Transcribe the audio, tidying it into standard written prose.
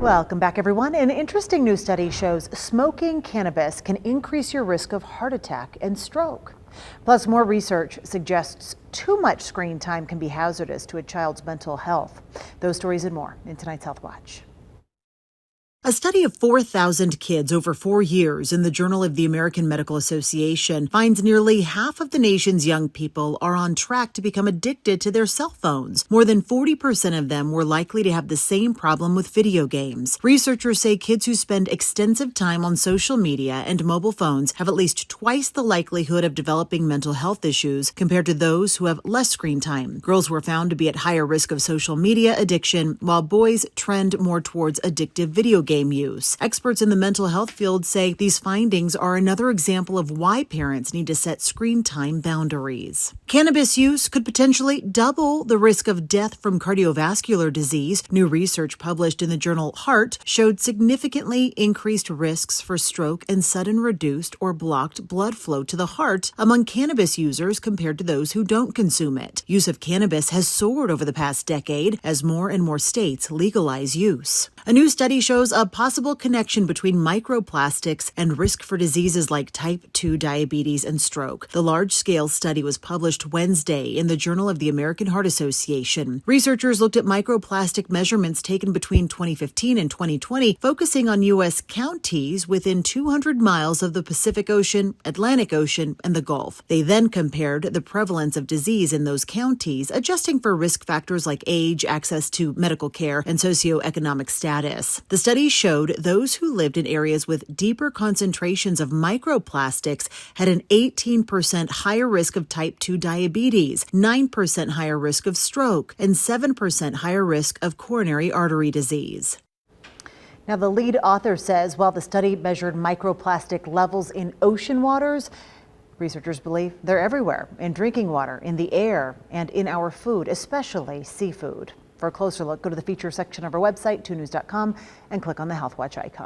Welcome back, everyone. An interesting new study shows smoking cannabis can increase your risk of heart attack and stroke. Plus, more research suggests too much screen time can be hazardous to a child's mental health. Those stories and more in tonight's Health Watch. A study of 4,000 kids over 4 years in the Journal of the American Medical Association finds nearly half of the nation's young people are on track to become addicted to their cell phones. More than 40% of them were likely to have the same problem with video games. Researchers say kids who spend extensive time on social media and mobile phones have at least twice the likelihood of developing mental health issues compared to those who have less screen time. Girls were found to be at higher risk of social media addiction, while boys trend more towards addictive video game use. Experts in the mental health field say these findings are another example of why parents need to set screen time boundaries. Cannabis use could potentially double the risk of death from cardiovascular disease. New research published in the journal Heart showed significantly increased risks for stroke and sudden reduced or blocked blood flow to the heart among cannabis users compared to those who don't consume it. Use of cannabis has soared over the past decade as more and more states legalize use. A new study shows a possible connection between microplastics and risk for diseases like type 2 diabetes and stroke. The large-scale study was published Wednesday in the Journal of the American Heart Association. Researchers looked at microplastic measurements taken between 2015 and 2020, focusing on U.S. counties within 200 miles of the Pacific Ocean, Atlantic Ocean, and the Gulf. They then compared the prevalence of disease in those counties, adjusting for risk factors like age, access to medical care, and socioeconomic status. The study showed those who lived in areas with deeper concentrations of microplastics had an 18% higher risk of type 2 diabetes, 9% higher risk of stroke, and 7% higher risk of coronary artery disease. Now, the lead author says while the study measured microplastic levels in ocean waters, researchers believe they're everywhere in drinking water, in the air, and in our food, especially seafood. For a closer look, go to the feature section of our website, 2news.com, and click on the Health Watch icon.